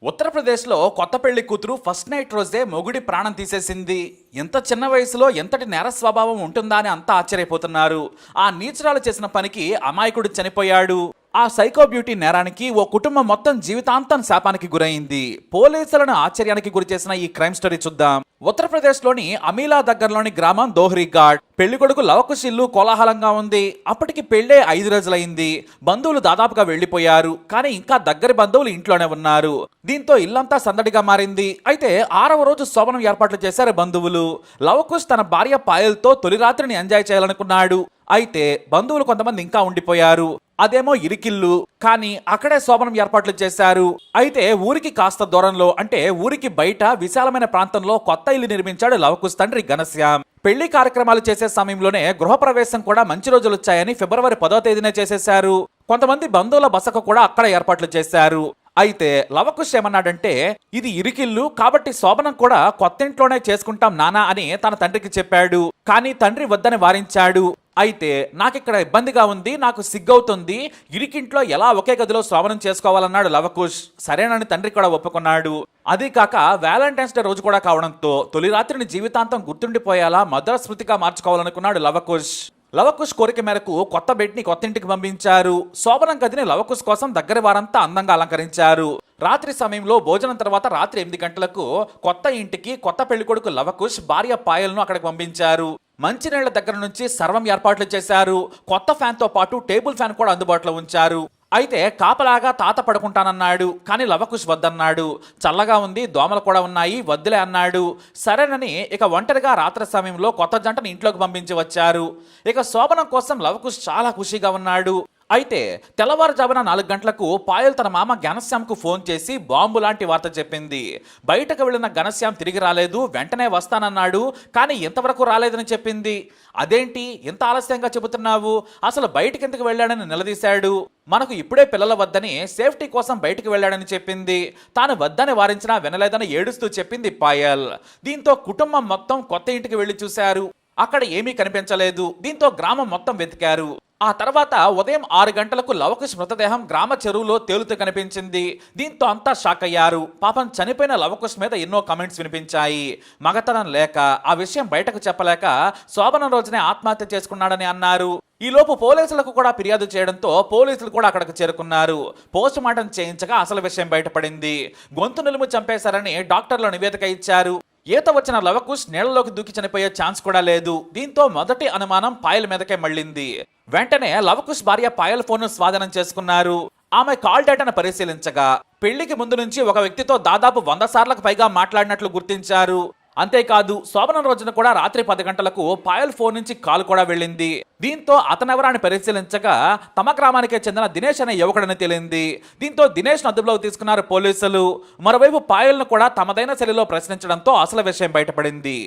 ఉత్తరప్రదేశ్లో కొత్త పెళ్లి కూతురు ఫస్ట్ నైట్ రోజే మొగుడి ప్రాణం తీసేసింది. ఎంత చిన్న వయసులో ఎంతటి నేర స్వభావం ఉంటుందా అని అంతా ఆశ్చర్యపోతున్నారు. ఆ నీచురాలు చేసిన పనికి అమాయకుడు చనిపోయాడు. ఆ సైకో బ్యూటీ నేరానికి ఓ కుటుంబం మొత్తం జీవితాంతం శాపానికి గురైంది. పోలీసులను ఆశ్చర్యానికి గురి చేసిన ఈ క్రైమ్ స్టోరీ చూద్దాం. ఉత్తరప్రదేశ్లోని అమీలా దగ్గరలోని గ్రామం దోహ్రీఘాట్. పెళ్లికొడుకు లవకుశ్ ఇల్లు కోలాహలంగా ఉంది. అప్పటికి పెళ్లే 5 రోజులైంది. బంధువులు దాదాపుగా వెళ్లిపోయారు. కానీ ఇంకా దగ్గరి బంధువులు ఇంట్లోనే ఉన్నారు. దీంతో ఇల్లంతా సందడిగా మారింది. అయితే 6వ రోజు శోభనం ఏర్పాట్లు చేశారు బంధువులు. లవకుశ్ తన భార్య పాయల్తో తొలి రాత్రిని ఎంజాయ్ చేయాలనుకున్నాడు. అయితే బంధువులు కొంతమంది ఇంకా ఉండిపోయారు. అదేమో ఇరికిల్లు. కానీ అక్కడే శోభనం ఏర్పాట్లు చేశారు. అయితే ఊరికి కాస్త దూరంలో, అంటే ఊరికి బయట విశాలమైన ప్రాంతంలో కొత్త ఇల్లు నిర్మించాడు లవకుశ్ తండ్రి ఘనశ్యామ్. పెళ్లి కార్యక్రమాలు చేసే సమయంలోనే గృహప్రవేశం కూడా మంచి రోజులు వచ్చాయని ఫిబ్రవరి 10వ తేదీనే చేసేశారు. కొంతమంది బంధువుల బసకు కూడా అక్కడ ఏర్పాట్లు చేశారు. అయితే లవకుశ్ ఏమన్నాడంటే, ఇది ఇరికిల్లు కాబట్టి శోభనం కూడా కొత్త ఇంట్లోనే చేసుకుంటాం నానా అని తన తండ్రికి చెప్పాడు. కానీ తండ్రి వద్దని వారించాడు. అయితే నాకిక్కడ ఇబ్బందిగా ఉంది, నాకు సిగ్గవుతుంది, ఇరికింట్లో ఎలా ఒకే గదిలో శోభనం చేసుకోవాలన్నాడు లవకుశ్. సరేనని తండ్రి కూడా ఒప్పుకున్నాడు. అది కాక వ్యాలంటైన్స్ డే రోజు కూడా కావడంతో తొలి రాత్రిని జీవితాంతం గుర్తుండిపోయేలా మధుర స్మృతిగా మార్చుకోవాలనుకున్నాడు లవకుశ్. లవకుశ్ కోరిక మేరకు కొత్త బెడ్ ని కొత్త ఇంటికి పంపించారు. శోభనం గదిని లవకుశ్ కోసం దగ్గర వారంతా అందంగా అలంకరించారు. రాత్రి సమయంలో భోజనం తర్వాత రాత్రి 8 గంటలకు కొత్త ఇంటికి కొత్త పెళ్లికొడుకు లవకుశ్ భార్య పాయల్ను అక్కడికి పంపించారు. మంచినీళ్ల దగ్గర నుంచి సర్వం ఏర్పాట్లు చేశారు. కొత్త ఫ్యాన్ తో పాటు టేబుల్ ఫ్యాన్ కూడా అందుబాటులో ఉంచారు. అయితే కాపలాగా తాత పడుకుంటానన్నాడు. కానీ లవకుశ్ వద్దన్నాడు. చల్లగా ఉంది, దోమలు కూడా ఉన్నాయి, వద్దులే అన్నాడు. సరేనని ఇక ఒంటరిగా రాత్రి సమయంలో కొత్త జంటను ఇంట్లోకి పంపించి వచ్చారు. ఇక శోభనం కోసం లవకుశ్ చాలా ఖుషిగా ఉన్నాడు. అయితే తెల్లవారుజామున 4 గంటలకు పాయల్ తన మామ ఘనశ్యామ్కు ఫోన్ చేసి బాంబు లాంటి వార్త చెప్పింది. బయటకు వెళ్లిన ఘనశ్యామ్ తిరిగి రాలేదు, వెంటనే వస్తానన్నాడు. కానీ ఇంతవరకు రాలేదని చెప్పింది. అదేంటి ఇంత ఆలస్యంగా చెబుతున్నావు, అసలు బయటికి ఎందుకు వెళ్ళాడని నిలదీశాడు. మనకు ఇప్పుడే పిల్లల వద్దని, సేఫ్టీ కోసం బయటికి వెళ్ళాడని చెప్పింది. తాను వద్దని వారించినా వినలేదని ఏడుస్తూ చెప్పింది పాయల్. దీంతో కుటుంబం మొత్తం కొత్త ఇంటికి వెళ్లి చూశారు. అక్కడ ఏమీ కనిపించలేదు. దీంతో గ్రామం మొత్తం వెతికారు. ఆ తర్వాత ఉదయం 6 గంటలకు లవకుశ్ మృతదేహం గ్రామ చెరువులో తేలుతూ కనిపించింది. దీంతో అంతా షాక్ అయ్యారు. పాపం చనిపోయిన లవకుశ్ మీద ఎన్నో కామెంట్స్ వినిపించాయి. మగతనం లేక, ఆ విషయం బయటకు చెప్పలేక శోభనం రోజునే ఆత్మహత్య చేసుకున్నాడని అన్నారు. ఈలోపు పోలీసులకు కూడా ఫిర్యాదు చేయడంతో పోలీసులు కూడా అక్కడికి చేరుకున్నారు. పోస్ట్ మార్టం చేయించగా అసలు విషయం బయటపడింది. గొంతు నులుము చంపేశారని డాక్టర్లు నివేదిక ఇచ్చారు. ఈత వచ్చిన లవకుశ్ నీళ్లలోకి దూకి చనిపోయే ఛాన్స్ కూడా లేదు. దీంతో మొదటి అనుమానం పాయల్ మీదకే మళ్ళింది. వెంటనే లవకుశ్ భార్య పాయల్ ఫోన్ స్వాధీనం చేసుకున్నారు. ఆమె కాల్ డేటాను పరిశీలించగా పెళ్లికి ముందు నుంచి ఒక వ్యక్తితో దాదాపు 100 సార్లకు పైగా మాట్లాడినట్లు గుర్తించారు. అంతేకాదు శోభనం రోజున కూడా రాత్రి 10 గంటలకు పాయల్ ఫోన్ నుంచి కాల్ కూడా వెళ్ళింది. దీంతో అతనెవరాన్ని పరిశీలించగా తమ గ్రామానికే చెందిన దినేష్ అనే యువకుడని తేలింది. దీంతో దినేష్ అదుపులోకి తీసుకున్నారు పోలీసులు. మరోవైపు పాయల్ను కూడా తమదైన శైలిలో ప్రశ్నించడంతో అసలు విషయం బయటపడింది.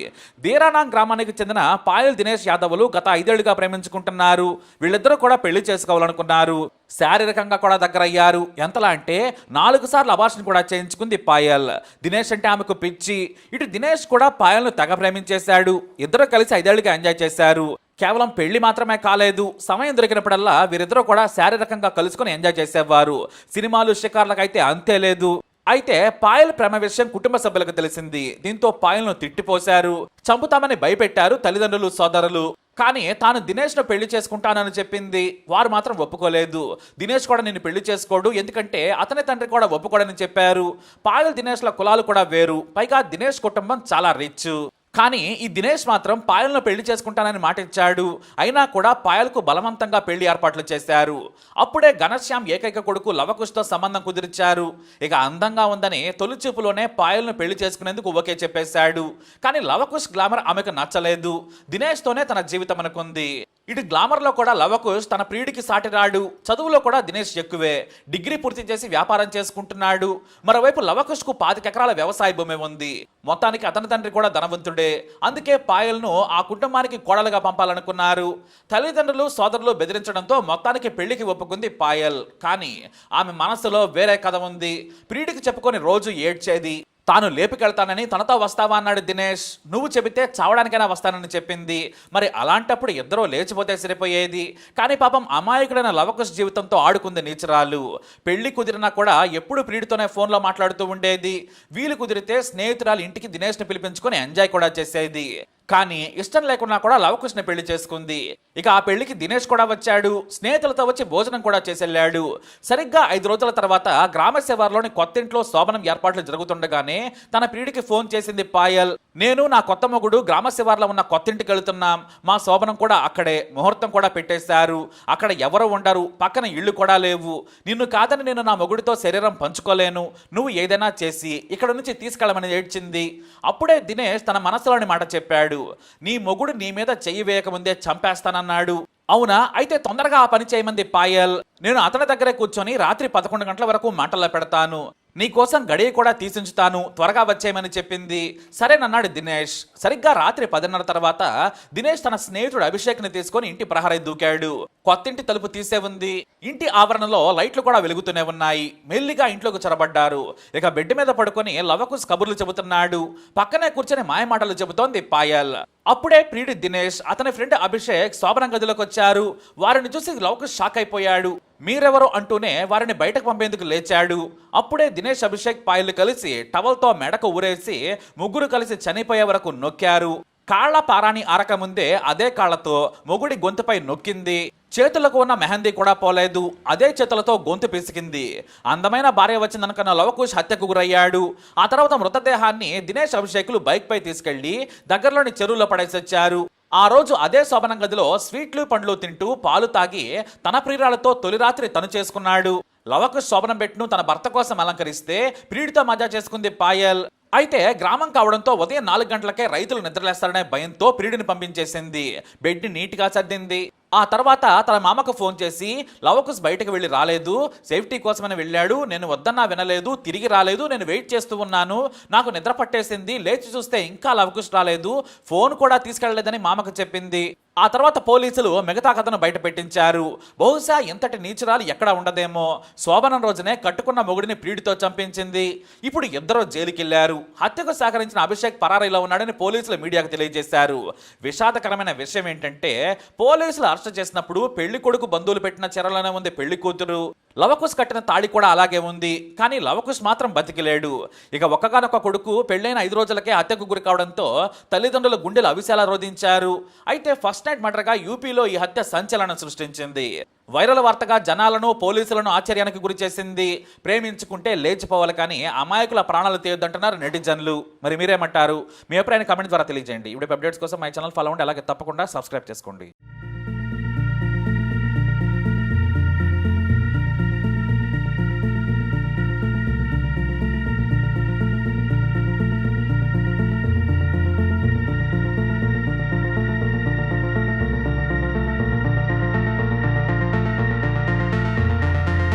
దీరానాం గ్రామానికి చెందిన పాయల్ దినేష్ యాదవులు గత 5 ఏళ్లుగా ప్రేమించుకుంటున్నారు. వీళ్ళిద్దరూ కూడా పెళ్లి చేసుకోవాలనుకున్నారు. శారీరకంగా కూడా దగ్గరయ్యారు. ఎంతలా అంటే 4 సార్లు అబార్షన్ కూడా చేయించుకుంది పాయల్. దినేష్ అంటే ఆమెకు పిచ్చి. ఇటు దినేష్ కూడా పాయల్ను తెగ ప్రేమించేశాడు. ఇద్దరు కలిసి 5 ఏళ్లుగా ఎంజాయ్ చేశారు. కేవలం పెళ్లి మాత్రమే కాలేదు, సమయం దొరికినప్పుడల్లా వీరిద్దరూ కూడా శారీరకంగా కలుసుకుని ఎంజాయ్ చేసేవారు. సినిమాలు, షికార్లకైతే అంతే లేదు. అయితే పాయల్ ప్రేమ విషయం కుటుంబ సభ్యులకు తెలిసింది. దీంతో పాయల్ను తిట్టిపోశారు. చంపుతామని భయపెట్టారు తల్లిదండ్రులు, సోదరులు. కానీ తాను దినేష్ను పెళ్లి చేసుకుంటానని చెప్పింది. వారు మాత్రం ఒప్పుకోలేదు. దినేష్ కూడా నిన్ను పెళ్లి చేసుకోడు, ఎందుకంటే అతని తండ్రి కూడా ఒప్పుకోడని చెప్పారు. పాయల్ దినేష్ల కులాలు కూడా వేరు. పైగా దినేష్ కుటుంబం చాలా రిచ్. కానీ ఈ దినేష్ మాత్రం పాయల్ను పెళ్లి చేసుకుంటానని మాట ఇచ్చాడు. అయినా కూడా పాయల్కు బలవంతంగా పెళ్లి ఏర్పాట్లు చేశారు. అప్పుడే ఘనశ్యామ్ ఏకైక కొడుకు లవకుశ్తో సంబంధం కుదిర్చారు. ఇక అందంగా ఉందని తొలి చూపులోనే పాయల్ను పెళ్లి చేసుకునేందుకు ఓకే చెప్పేశాడు. కానీ లవకుశ్ గ్లామర్ ఆమెకు నచ్చలేదు. దినేష్తోనే తన జీవితం అనుకుంది. ఇటు గ్లామర్లో కూడా లవకుశ్ తన ప్రియుడికి సాటిరాడు. చదువులో కూడా దినేష్ ఎక్కువే. డిగ్రీ పూర్తి చేసి వ్యాపారం చేసుకుంటున్నాడు. మరోవైపు లవకుశ్కు 25 ఎకరాల వ్యవసాయ భూమి ఉంది. మొత్తానికి అతని తండ్రి కూడా ధనవంతుడే. అందుకే పాయల్ను ఆ కుటుంబానికి కోడలుగా పంపాలనుకున్నారు. తల్లిదండ్రులు, సోదరులు బెదిరించడంతో మొత్తానికి పెళ్లికి ఒప్పుకుంది పాయల్. కానీ ఆమె మనసులో వేరే కథ ఉంది. ప్రియుడికి చెప్పుకొని రోజు ఏడ్చేది. తాను లేపుకెళ్తానని తనతో వస్తావా అన్నాడు దినేష్. నువ్వు చెబితే చావడానికైనా వస్తానని చెప్పింది. మరి అలాంటప్పుడు ఇద్దరూ లేచిపోతే సరిపోయేది. కానీ పాపం అమాయకుడైన లవకుశ్ జీవితంతో ఆడుకుంది నీచురాలు. పెళ్లి కుదిరినా కూడా ఎప్పుడు ప్రియుడితోనే ఫోన్లో మాట్లాడుతూ ఉండేది. వీలు కుదిరితే స్నేహితురాలు ఇంటికి దినేష్ని పిలిపించుకొని ఎంజాయ్ కూడా చేసేది. కానీ ఇష్టం లేకున్నా కూడా లవకుశ్ని పెళ్లి చేసుకుంది. ఇక ఆ పెళ్లికి దినేష్ కూడా వచ్చాడు. స్నేహితులతో వచ్చి భోజనం కూడా చేసెళ్ళాడు. సరిగ్గా 5 రోజుల తర్వాత గ్రామ శివార్లోని కొత్తింట్లో శోభనం ఏర్పాట్లు జరుగుతుండగానే తన ప్రియుడికి ఫోన్ చేసింది పాయల్. నేను నా కొత్త మొగుడు గ్రామ శివార్లో ఉన్న కొత్తింటికి వెళుతున్నాం. మా శోభనం కూడా అక్కడే, ముహూర్తం కూడా పెట్టేశారు. అక్కడ ఎవరు ఉండరు, పక్కన ఇళ్ళు కూడా లేవు. నిన్ను కాదని నేను నా మొగుడితో శరీరం పంచుకోలేను. నువ్వు ఏదైనా చేసి ఇక్కడ నుంచి తీసుకెళ్ళమని ఏడ్చింది. అప్పుడే దినేష్ తన మనసులోని మాట చెప్పాడు. నీ మొగుడు నీ మీద చెయ్యి వేయకముందే చంపేస్తానన్నాడు. అవునా, అయితే తొందరగా ఆ పని చేయమంది పాయల్. నేను అతని దగ్గరే కూర్చొని రాత్రి 11 గంటల వరకు మంటల్లో పెడతాను. నీకోసం గడియ కూడా తీసించుతాను, త్వరగా వచ్చేయమని చెప్పింది. సరేనన్నాడు దినేష్. సరిగ్గా రాత్రి 10:30 తర్వాత దినేష్ తన స్నేహితుడు అభిషేక్ని తీసుకొని ఇంటి ప్రహరీ దూకాడు. కొత్తింటి తలుపు తీసే ఉంది. ఇంటి ఆవరణలో లైట్లు కూడా వెలుగుతూనే ఉన్నాయి. మెల్లిగా ఇంట్లోకి చొరబడ్డారు. ఇక బెడ్ మీద పడుకొని లవకుశ్ కబుర్లు చెబుతున్నాడు. పక్కనే కూర్చొని మాయమాటలు చెబుతోంది పాయల్. అప్పుడే ప్రియుడి దినేష్, అతని ఫ్రెండ్ అభిషేక్ శోభనం గదిలోకి వచ్చారు. వారిని చూసి లవకుశ్ షాక్ అయిపోయాడు. మీరెవరు అంటూనే వారిని బయటకు పంపేందుకు లేచాడు. అప్పుడే దినేష్, అభిషేక్, పాయలు కలిసి టవల్తో మెడకు ఊరేసి ముగ్గురు కలిసి చనిపోయే వరకు నొక్కారు. కాళ్ల పారాని ఆరకముందే అదే కాళ్లతో మొగుడి గొంతుపై నొక్కింది. చేతులకు ఉన్న మెహందీ కూడా పోలేదు. అదే చేతులతో గొంతు పిసికింది. అందమైన భార్య వచ్చిందనుకున్న లవకుశ్ హత్యకు గురయ్యాడు. ఆ తర్వాత మృతదేహాన్ని దినేష్, అభిషేకులు బైక్ పై తీసుకెళ్లి దగ్గరలోని చెరువులో పడేసొచ్చారు. ఆ రోజు అదే శోభనం గదిలో స్వీట్లు పండ్లు తింటూ పాలు తాగి తన ప్రియురాలతో తొలి రాత్రి తను చేసుకున్నాడు. లవకుశ్ శోభనం బెట్ను తన భర్త కోసం అలంకరిస్తే ప్రియుడితో మజా చేసుకుంది పాయల్. అయితే గ్రామం కావడంతో ఉదయం 4 గంటలకే రైతులు నిద్రలేస్తారనే భయంతో ప్రియుడిని పంపించేసింది. బెడ్ని నీట్గా సర్దింది. ఆ తర్వాత తన మామకు ఫోన్ చేసి లవకుశ్ బయటకు వెళ్ళి రాలేదు, సేఫ్టీ కోసమని వెళ్ళాడు, నేను వద్దన్నా వినలేదు, తిరిగి రాలేదు, నేను వెయిట్ చేస్తూ ఉన్నాను, నాకు నిద్ర పట్టేసింది, లేచి చూస్తే ఇంకా లవకుశ్ రాలేదు, ఫోన్ కూడా తీసుకెళ్లలేదని మామకు చెప్పింది. ఆ తర్వాత పోలీసులు మిగతా కథను బయట పెట్టించారు. బహుశా ఇంతటి నీచురాలు ఎక్కడ ఉండదేమో. శోభనం రోజునే కట్టుకున్న మొగుడిని ప్రియుడితో చంపించింది. ఇప్పుడు ఇద్దరు జైలుకెళ్లారు. హత్యకు సహకరించిన అభిషేక్ పరారీలో ఉన్నాడని పోలీసులు మీడియాకు తెలియజేశారు. విషాదకరమైన విషయం ఏంటంటే పోలీసులు అరెస్ట్ చేసినప్పుడు పెళ్లి కొడుకు బంధువులు పెట్టిన చెరలోనే ఉంది పెళ్లి కూతురు. లవకుశ్ కట్టిన తాళి కూడా అలాగే ఉంది. కానీ లవకుశ్ మాత్రం బతికిలేడు. ఇక ఒక్కగానొక్క కొడుకు పెళ్లైన 5 రోజులకే హత్యకు గురి కావడంతో తల్లిదండ్రుల గుండెలు అవిసేలా రోధించారు. అయితే ఫస్ట్ నైట్ మర్డర్గా యూపీలో ఈ హత్య సంచలనం సృష్టించింది. వైరల్ వార్తగా జనాలను, పోలీసులను ఆశ్చర్యానికి గురి చేసింది. ప్రేమించుకుంటే లేచిపోవాలి కానీ అమాయకుల ప్రాణాలు తీయొద్దంటున్నారు నెటిజన్లు. మరి మీరేమంటారు? మీ అభిప్రాయాన్ని కామెంట్ ద్వారా తెలియజేయండి. ఇప్పుడు అప్డేట్స్ కోసం మై ఛానల్ ఫాలో అవ్వండి. అలాగే తప్పకుండా సబ్స్క్రైబ్ చేసుకోండి.